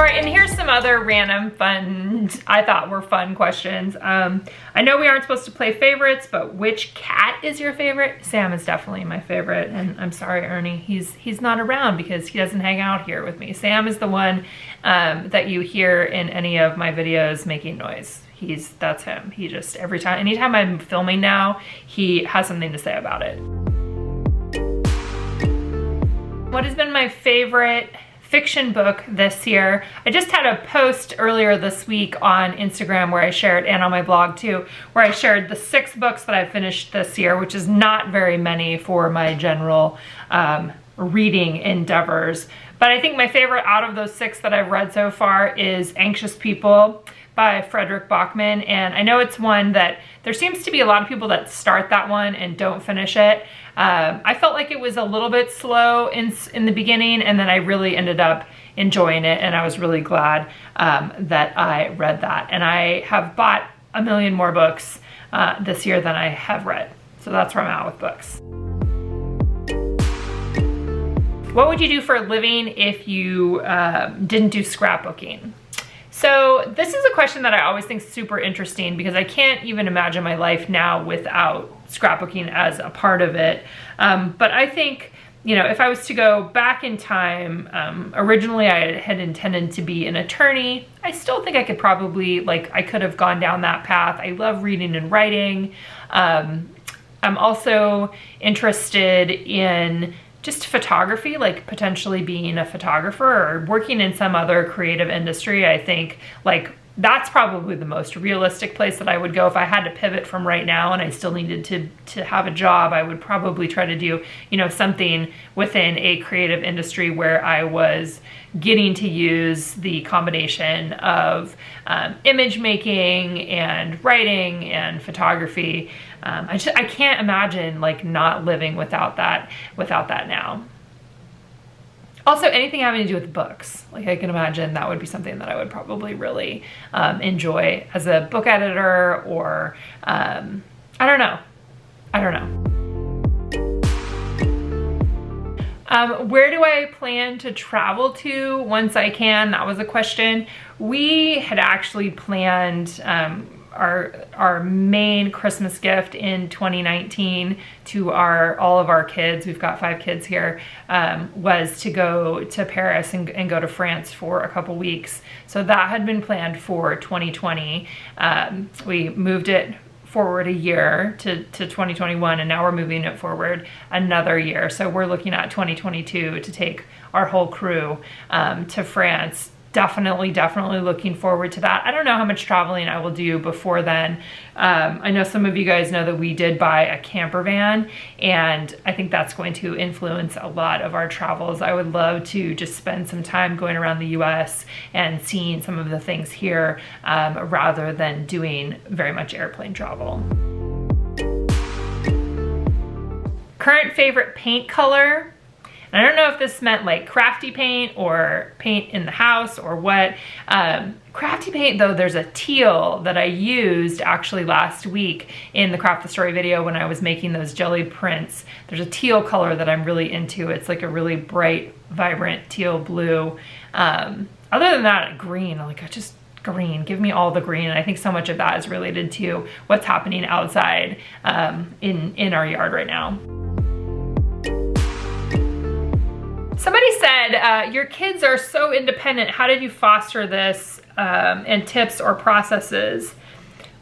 right, and here's some other random fun, I thought were fun questions. I know we aren't supposed to play favorites, but which cat is your favorite? Sam is definitely my favorite, and I'm sorry, Ernie, he's not around because he doesn't hang out here with me. Sam is the one that you hear in any of my videos making noise. That's him. He just, anytime I'm filming now, he has something to say about it. What has been my favorite fiction book this year? I just had a post earlier this week on Instagram where I shared, and on my blog too, where I shared the 6 books that I finished this year, which is not very many for my general reading endeavors. But I think my favorite out of those 6 that I've read so far is Anxious People by Frederick Bachman. And I know it's one that there seems to be a lot of people that start that one and don't finish it. I felt like it was a little bit slow in the beginning, and then I really ended up enjoying it, and I was really glad that I read that. And I have bought a million more books this year than I have read. So that's where I'm at with books. What would you do for a living if you didn't do scrapbooking? So this is a question that I always think is super interesting because I can't even imagine my life now without scrapbooking as a part of it. But I think, you know, if I was to go back in time, originally I had intended to be an attorney. I still think I could probably, I could have gone down that path. I love reading and writing. I'm also interested in just photography, like potentially being a photographer or working in some other creative industry. I think that's probably the most realistic place that I would go if I had to pivot from right now and I still needed to have a job. I would probably try to do, you know, something within a creative industry where I was getting to use the combination of image making and writing and photography. I can't imagine not living without that now. Also, anything having to do with books. I can imagine that would be something that I would probably really enjoy as a book editor, or I don't know. Where do I plan to travel to once I can? That was a question. We had actually planned our main Christmas gift in 2019 to all of our kids, we've got 5 kids here, was to go to Paris and go to France for a couple weeks. So that had been planned for 2020. We moved it forward a year to 2021, and now we're moving it forward another year. So we're looking at 2022 to take our whole crew to France. Definitely looking forward to that. I don't know how much traveling I will do before then. I know some of you guys know that we did buy a camper van, and I think that's going to influence a lot of our travels. I would love to just spend some time going around the US and seeing some of the things here rather than doing very much airplane travel. Current favorite paint color? And I don't know if this meant crafty paint or paint in the house or what. Crafty paint though, there's a teal that I used actually last week in the Craft the Story video when I was making those jelly prints. There's a teal color that I'm really into. It's like a really bright, vibrant teal blue. Other than that, green, just green. Give me all the green. And I think so much of that is related to what's happening outside in our yard right now. Somebody said, your kids are so independent. How did you foster this, and tips or processes?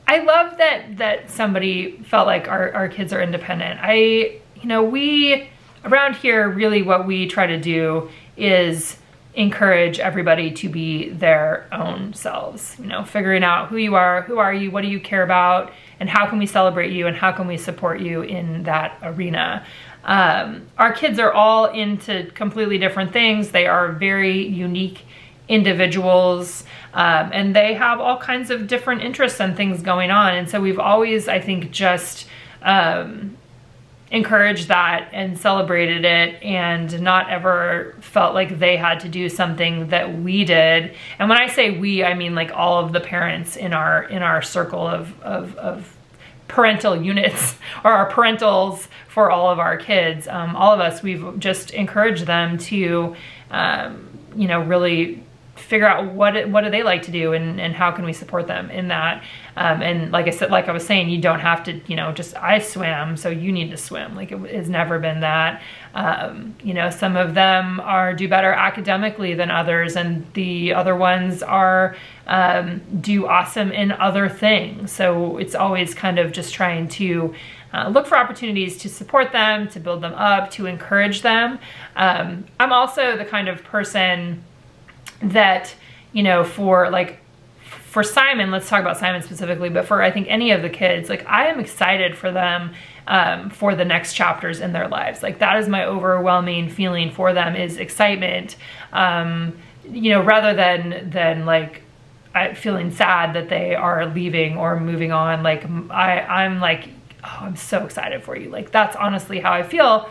I love that somebody felt like our kids are independent. We, around here, really what we try to do is encourage everybody to be their own selves. You know, figuring out who you are, what do you care about, and how can we celebrate you, and how can we support you in that arena. Our kids are all into completely different things. They are very unique individuals, and they have all kinds of different interests and things going on. And so we've always, I think, just encouraged that and celebrated it, and not ever felt like they had to do something that we did. And when I say we, I mean all of the parents in our circle of parental units, or our parentals for all of our kids. All of us, we've just encouraged them to, really figure out what do they like to do, and how can we support them in that. And like I was saying, you don't have to, just I swam, so you need to swim. Like, it has never been that. Some of them do better academically than others, and the other ones do awesome in other things. So it's always kind of just trying to look for opportunities to support them, to build them up, to encourage them. I'm also the kind of person that, for Simon, let's talk about Simon specifically, but for I think any of the kids, like, I am excited for them for the next chapters in their lives. Like, that is my overwhelming feeling for them, is excitement, rather than like feeling sad that they are leaving or moving on. Like, I'm like, oh, I'm so excited for you. Like, that's honestly how I feel.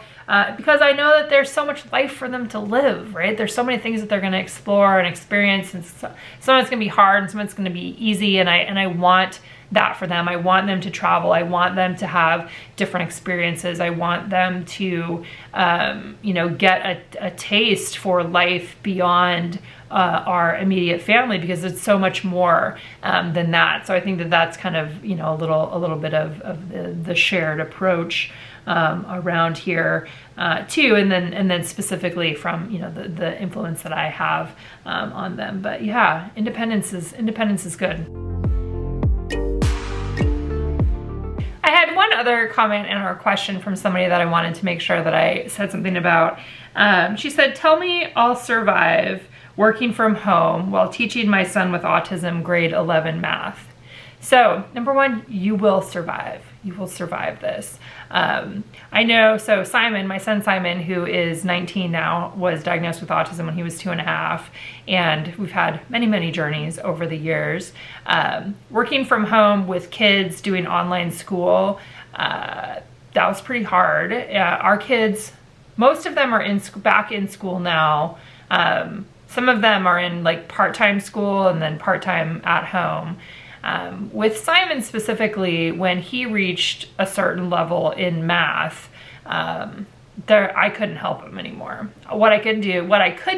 Because I know that there's so much life for them to live, right? There's so many things that they're going to explore and experience, and some of it's going to be hard and some of it's going to be easy, and I want that for them. I want them to travel. I want them to have different experiences. I want them to, get a taste for life beyond our immediate family, because it's so much more than that. So I think that that's kind of, a little bit of the shared approach around here too, and then specifically from the influence that I have on them. But yeah, independence is good. I had one other comment and or question from somebody that I wanted to make sure that I said something about. She said, "Tell me I'll survive working from home while teaching my son with autism grade 11 math." So number one, you will survive. You will survive this. I know, so Simon, my son Simon, who is 19 now, was diagnosed with autism when he was 2.5. And we've had many, many journeys over the years. Working from home with kids, doing online school, that was pretty hard. Our kids, most of them are back in school now. Some of them are in like part-time school and then part-time at home. With Simon specifically, when he reached a certain level in math, I couldn't help him anymore. What I could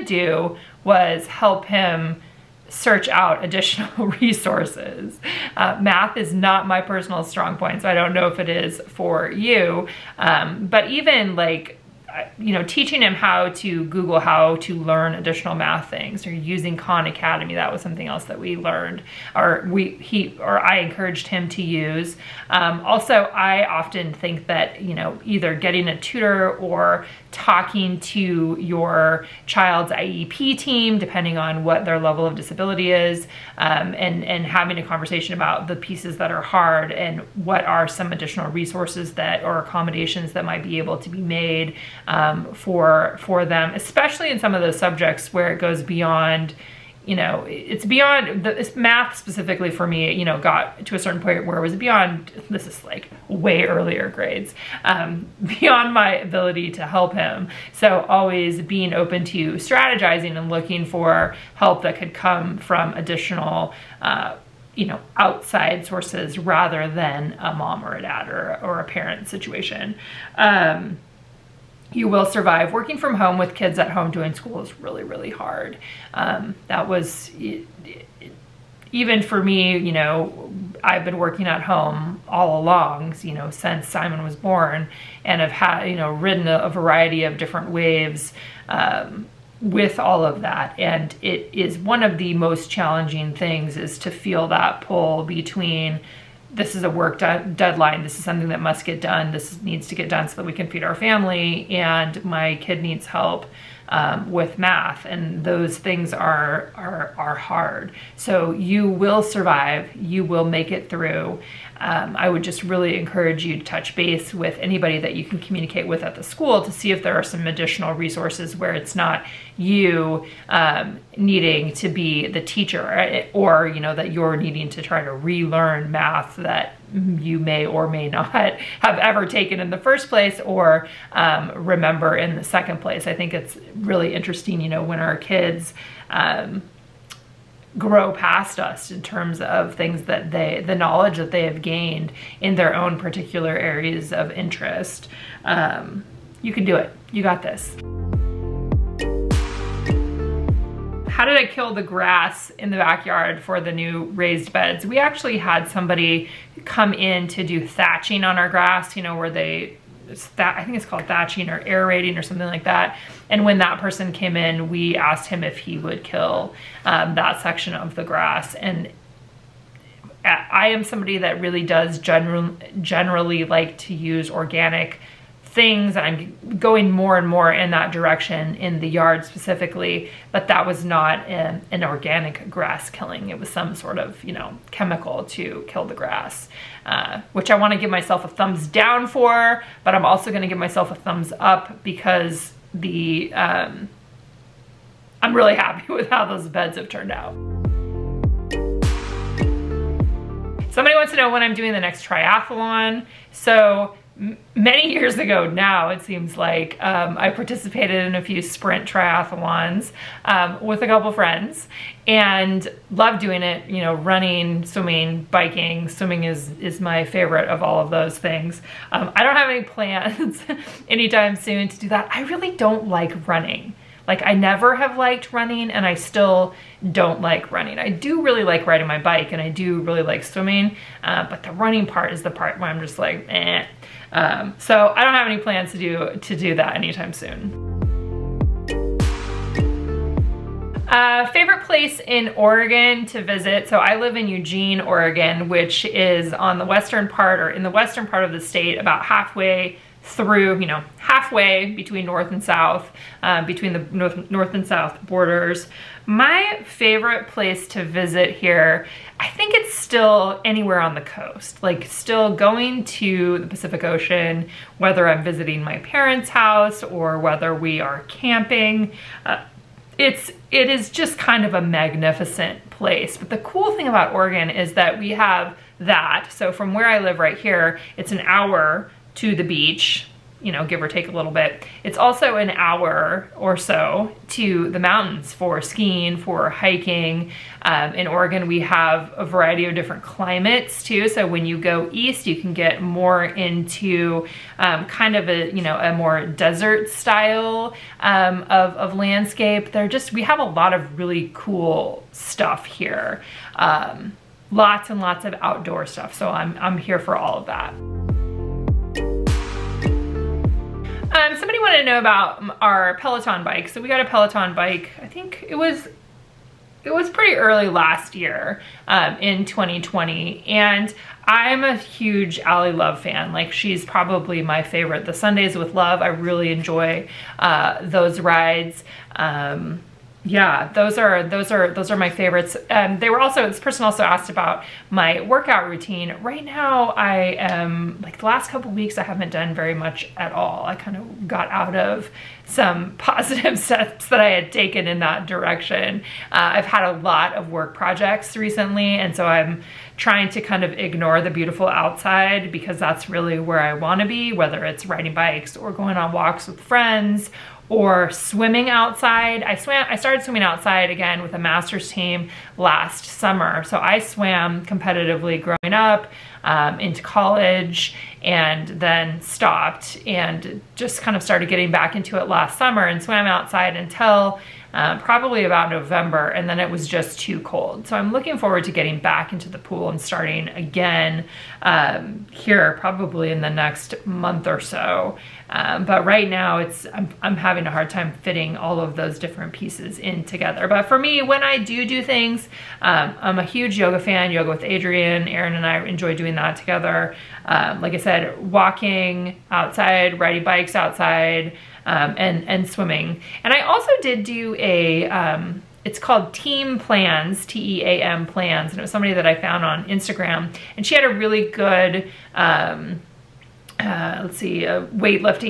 do was help him search out additional resources. Math is not my personal strong point, so I don't know if it is for you. But even like, teaching him how to Google how to learn additional math things, or using Khan Academy, that was something else that we learned, or I encouraged him to use. Also, I often think that, either getting a tutor or talking to your child's IEP team, depending on what their level of disability is, and having a conversation about the pieces that are hard and what are some additional resources or accommodations that might be able to be made for them, especially in some of those subjects where it goes beyond, it's beyond it's math specifically for me, got to a certain point where it was beyond, this is like way earlier grades, beyond my ability to help him. So always being open to strategizing and looking for help that could come from additional, outside sources rather than a mom or a dad or a parent situation. You will survive. Working from home with kids at home doing school is really, really hard. That was, even for me, I've been working at home all along, since Simon was born, and have had, ridden a variety of different waves with all of that. And it is one of the most challenging things, is to feel that pull between, this is a work deadline, this is something that must get done, this needs to get done so that we can feed our family, and my kid needs help with math, and those things are hard. So you will survive, you will make it through. I would just really encourage you to touch base with anybody that you can communicate with at the school to see if there are some additional resources where it's not you needing to be the teacher, or that you're needing to try to relearn math that you may or may not have ever taken in the first place, or remember in the second place. I think it's really interesting, when our kids grow past us in terms of things that the knowledge that they have gained in their own particular areas of interest. You can do it. You got this. how did I kill the grass in the backyard for the new raised beds? We actually had somebody come in to do thatching on our grass, you know, where I think it's called thatching or aerating or something like that. And when that person came in, we asked him if he would kill that section of the grass. And I am somebody that really does generally like to use organic things, and I'm going more and more in that direction in the yard specifically, but that was not an organic grass killing. It was some sort of, you know, chemical to kill the grass, which I want to give myself a thumbs down for, but I'm also going to give myself a thumbs up because I'm really happy with how those beds have turned out. Somebody wants to know when I'm doing the next triathlon. So many years ago now, it seems like, I participated in a few sprint triathlons with a couple friends and loved doing it, you know, running, swimming, biking. Swimming is my favorite of all of those things. I don't have any plans anytime soon to do that. I really don't like running. Like, I never have liked running, and I still don't like running. I do really like riding my bike, and I do really like swimming, but the running part is the part where I'm just like, eh. So I don't have any plans to do that anytime soon. Favorite place in Oregon to visit. So I live in Eugene, Oregon, which is on the western part, or in the western part of the state, about halfway through, you know, halfway between north and south, between the north and south borders. My favorite place to visit here, I think it's still anywhere on the coast, like still going to the Pacific Ocean, whether I'm visiting my parents' house or whether we are camping. It is just kind of a magnificent place. But the cool thing about Oregon is that we have that. So from where I live right here, it's an hour to the beach, you know, give or take a little bit. It's also an hour or so to the mountains for skiing, for hiking. In Oregon, we have a variety of different climates too. So when you go east, you can get more into kind of a, you know, a more desert style of landscape. We have a lot of really cool stuff here. Lots and lots of outdoor stuff. So I'm here for all of that. Somebody wanted to know about our Peleton bike. So we got a Peleton bike, I think it was pretty early last year, in 2020. And I'm a huge Ally Love fan. Like, she's probably my favorite. The Sundays with Love, I really enjoy those rides. Yeah, those are my favorites. This person also asked about my workout routine. Right now, I am, like, the last couple weeks, I haven't done very much at all. I kind of got out of some positive steps that I had taken in that direction. I've had a lot of work projects recently, and so I'm trying to kind of ignore the beautiful outside because that's really where I want to be, whether it's riding bikes or going on walks with friends or swimming outside. I started swimming outside again with a master's team last summer. So I swam competitively growing up, into college, and then stopped and just kind of started getting back into it last summer and swam outside until probably about November, and then it was just too cold. So I'm looking forward to getting back into the pool and starting again here probably in the next month or so. But right now I'm having a hard time fitting all of those different pieces in together. But for me, when I do things, I'm a huge yoga fan. Yoga with Adrienne, Erin and I enjoy doing that together. Like I said, walking outside, riding bikes outside, and swimming. And I also did do it's called Team Plans, T-E-A-M Plans, and it was somebody that I found on Instagram, and she had a really good, weightlifting.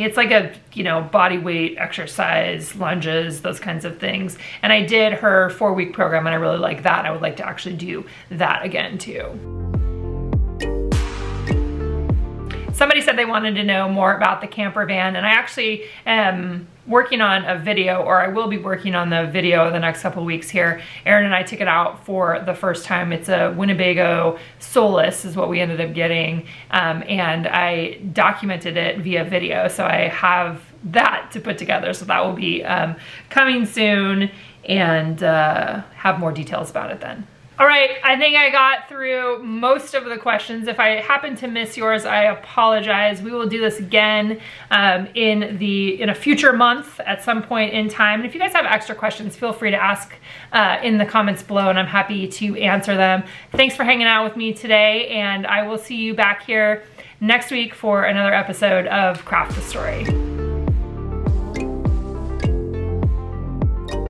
It's like a, you know, body weight exercise, lunges, those kinds of things. And I did her 4-week program, and I really like that. I would like to actually do that again too. somebody said they wanted to know more about the camper van, and I actually am working on a video, or I will be working on the video the next couple of weeks here. Erin and I took it out for the first time. It's a Winnebago Solus is what we ended up getting, and I documented it via video, so I have that to put together. So that will be coming soon, and have more details about it then. All right, I think I got through most of the questions. If I happen to miss yours, I apologize. We will do this again in a future month at some point in time. And if you guys have extra questions, feel free to ask in the comments below, and I'm happy to answer them. Thanks for hanging out with me today, and I will see you back here next week for another episode of Craft the Story.